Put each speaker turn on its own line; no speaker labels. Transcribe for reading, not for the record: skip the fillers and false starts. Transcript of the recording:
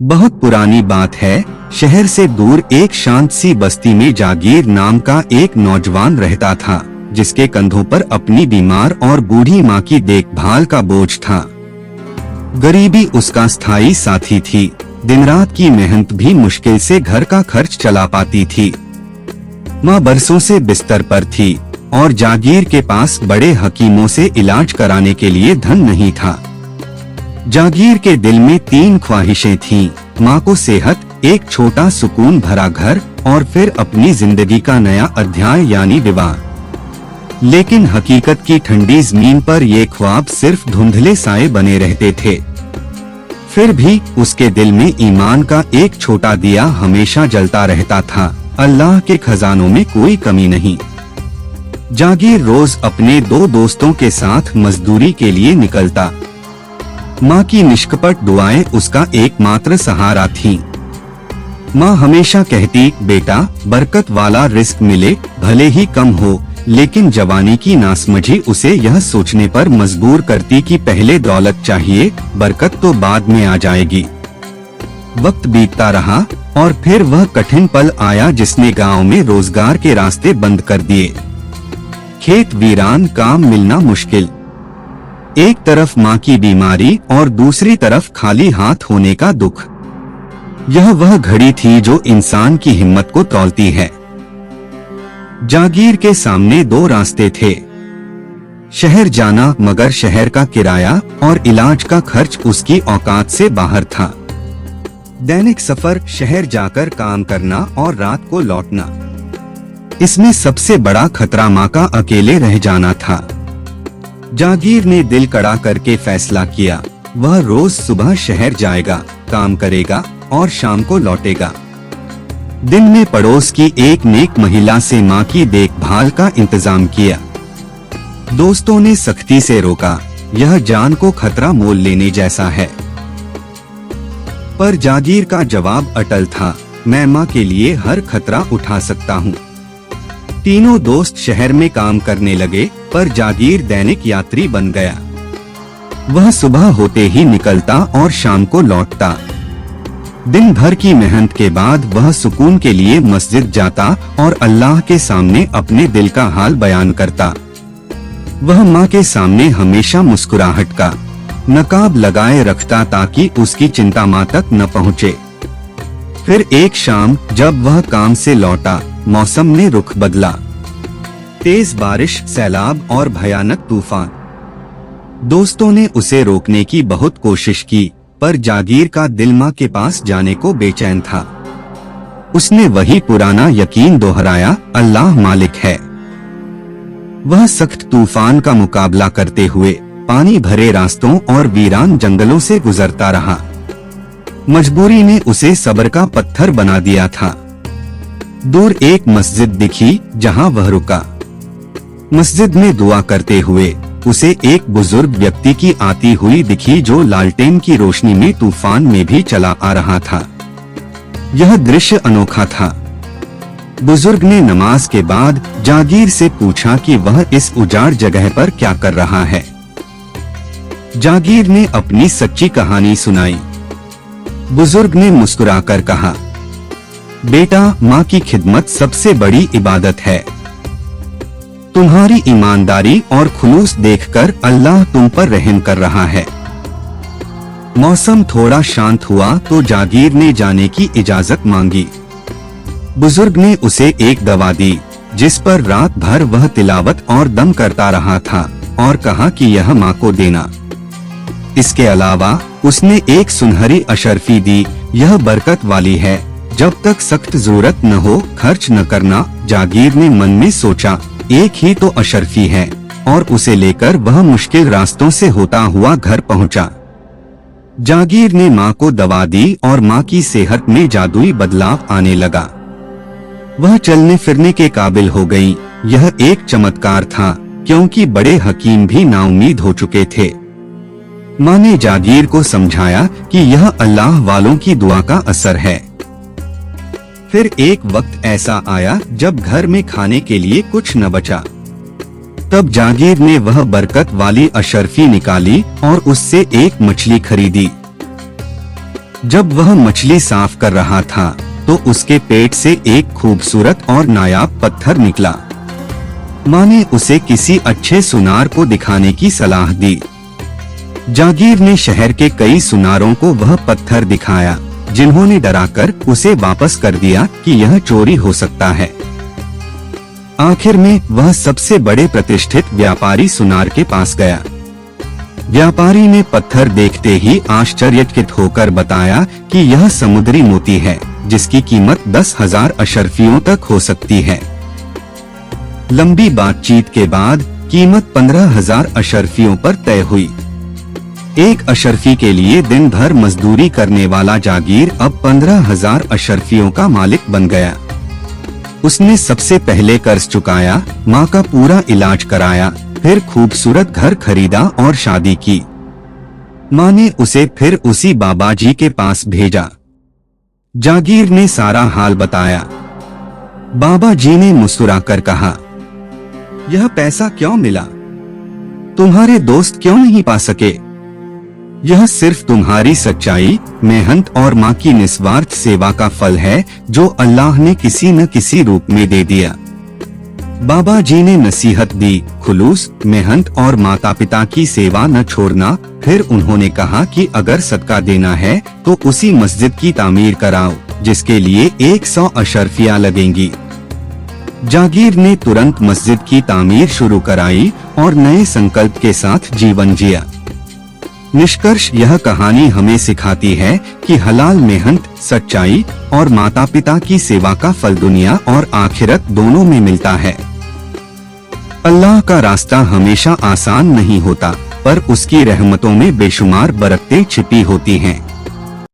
बहुत पुरानी बात है। शहर से दूर एक शांत सी बस्ती में जागीर नाम का एक नौजवान रहता था, जिसके कंधों पर अपनी बीमार और बूढ़ी माँ की देखभाल का बोझ था। गरीबी उसका स्थायी साथी थी। दिन रात की मेहनत भी मुश्किल से घर का खर्च चला पाती थी। माँ बरसों से बिस्तर पर थी और जागीर के पास बड़े हकीमों से इलाज कराने के लिए धन नहीं था। जागीर के दिल में 3 ख्वाहिशें थीं। माँ को सेहत, एक छोटा सुकून भरा घर और फिर अपनी जिंदगी का नया अध्याय यानी विवाह। लेकिन हकीकत की ठंडी जमीन पर ये ख्वाब सिर्फ धुंधले साए बने रहते थे। फिर भी उसके दिल में ईमान का एक छोटा दिया हमेशा जलता रहता था। अल्लाह के खजानों में कोई कमी नहीं। जागीर रोज अपने 2 दोस्तों के साथ मजदूरी के लिए निकलता। माँ की निष्कपट दुआएं उसका एकमात्र सहारा थीं। माँ हमेशा कहती, बेटा बरकत वाला रिस्क मिले, भले ही कम हो। लेकिन जवानी की नासमझी उसे यह सोचने पर मजबूर करती कि पहले दौलत चाहिए, बरकत तो बाद में आ जाएगी। वक्त बीतता रहा और फिर वह कठिन पल आया जिसने गांव में रोजगार के रास्ते बंद कर दिए। खेत वीरान, काम मिलना मुश्किल। एक तरफ माँ की बीमारी और दूसरी तरफ खाली हाथ होने का दुख। यह वह घड़ी थी जो इंसान की हिम्मत को तौलती है। जागीर के सामने 2 रास्ते थे। शहर जाना, मगर शहर का किराया और इलाज का खर्च उसकी औकात से बाहर था। दैनिक सफर, शहर जाकर काम करना और रात को लौटना। इसमें सबसे बड़ा खतरा माँ का अकेले रह जाना था। जागीर ने दिल कड़ा करके फैसला किया। वह रोज सुबह शहर जाएगा, काम करेगा और शाम को लौटेगा। दिन में पड़ोस की एक नेक महिला से माँ की देखभाल का इंतजाम किया। दोस्तों ने सख्ती से रोका, यह जान को खतरा मोल लेने जैसा है। पर जागीर का जवाब अटल था, मैं माँ के लिए हर खतरा उठा सकता हूँ। तीनों दोस्त शहर में काम करने लगे, पर जागीर दैनिक यात्री बन गया। वह सुबह होते ही निकलता और शाम को लौटता। दिन भर की मेहनत के बाद वह सुकून के लिए मस्जिद जाता और अल्लाह के सामने अपने दिल का हाल बयान करता। वह माँ के सामने हमेशा मुस्कुराहट का नकाब लगाए रखता ताकि उसकी चिंता माँ तक न पहुँचे। फिर एक शाम जब वह काम से लौटा, मौसम ने रुख बदला। तेज बारिश, सैलाब और भयानक तूफान। दोस्तों ने उसे रोकने की बहुत कोशिश की, पर जागीर का दिल माँ के पास जाने को बेचैन था। उसने वही पुराना यकीन दोहराया, अल्लाह मालिक है। वह सख्त तूफान का मुकाबला करते हुए पानी भरे रास्तों और वीरान जंगलों से गुजरता रहा। मजबूरी ने उसे सब्र का पत्थर बना दिया था। दूर एक मस्जिद दिखी जहां वह रुका। मस्जिद में दुआ करते हुए उसे एक बुजुर्ग व्यक्ति की आती हुई दिखी जो लालटेन की रोशनी में तूफान में भी चला आ रहा था। यह दृश्य अनोखा था। बुजुर्ग ने नमाज के बाद जागीर से पूछा कि वह इस उजाड़ जगह पर क्या कर रहा है। जागीर ने अपनी सच्ची कहानी सुनाई। बुजुर्ग ने मुस्कुराकर कहा, बेटा माँ की खिदमत सबसे बड़ी इबादत है। तुम्हारी ईमानदारी और खुलूस देखकर अल्लाह तुम पर रहम कर रहा है। मौसम थोड़ा शांत हुआ तो जागीर ने जाने की इजाजत मांगी। बुजुर्ग ने उसे एक दवा दी जिस पर रात भर वह तिलावत और दम करता रहा था और कहा कि यह माँ को देना। इसके अलावा उसने एक सुनहरी अशर्फी दी, यह बरकत वाली है, जब तक सख्त जरूरत न हो खर्च न करना। जागीर ने मन में सोचा, एक ही तो अशर्फी है, और उसे लेकर वह मुश्किल रास्तों से होता हुआ घर पहुंचा। जागीर ने माँ को दवा दी और माँ की सेहत में जादुई बदलाव आने लगा। वह चलने फिरने के काबिल हो गई। यह एक चमत्कार था, क्योंकि बड़े हकीम भी नाउम्मीद हो चुके थे। माँ ने जागीर को समझाया कि यह अल्लाह वालों की दुआ का असर है। फिर एक वक्त ऐसा आया जब घर में खाने के लिए कुछ न बचा। तब जागीर ने वह बरकत वाली अशर्फी निकाली और उससे एक मछली खरीदी। जब वह मछली साफ कर रहा था तो उसके पेट से एक खूबसूरत और नायाब पत्थर निकला। माँ ने उसे किसी अच्छे सुनार को दिखाने की सलाह दी। जागीर ने शहर के कई सुनारों को वह पत्थर दिखाया, जिन्होंने डराकर उसे वापस कर दिया कि यह चोरी हो सकता है। आखिर में वह सबसे बड़े प्रतिष्ठित व्यापारी सुनार के पास गया। व्यापारी ने पत्थर देखते ही आश्चर्यचकित होकर बताया कि यह समुद्री मोती है, जिसकी कीमत 10,000 अशर्फियों तक हो सकती है। लंबी बातचीत के बाद कीमत 15,000 अशर्फियों पर तय हुई। एक अशर्फी के लिए दिन भर मजदूरी करने वाला जागीर अब 15,000 अशर्फियों का मालिक बन गया। उसने सबसे पहले कर्ज चुकाया, माँ का पूरा इलाज कराया, फिर खूबसूरत घर खरीदा और शादी की। माँ ने उसे फिर उसी बाबा जी के पास भेजा। जागीर ने सारा हाल बताया। बाबा जी ने मुस्कुराकर कहा, यह पैसा क्यों मिला? तुम्हारे दोस्त क्यों नहीं पा सके? यह सिर्फ तुम्हारी सच्चाई, मेहनत और माँ की निस्वार्थ सेवा का फल है, जो अल्लाह ने किसी न किसी रूप में दे दिया। बाबा जी ने नसीहत दी, खुलूस, मेहनत और माता पिता की सेवा न छोड़ना। फिर उन्होंने कहा कि अगर सदका देना है तो उसी मस्जिद की तामीर कराओ, जिसके लिए 100 अशर्फियाँ लगेंगी। जागीर ने तुरंत मस्जिद की तामीर शुरू कराई और नए संकल्प के साथ जीवन जिया। निष्कर्ष, यह कहानी हमें सिखाती है कि हलाल मेहनत, सच्चाई और माता पिता की सेवा का फल दुनिया और आखिरत दोनों में मिलता है। अल्लाह का रास्ता हमेशा आसान नहीं होता, पर उसकी रहमतों में बेशुमार बरकतें छिपी होती हैं।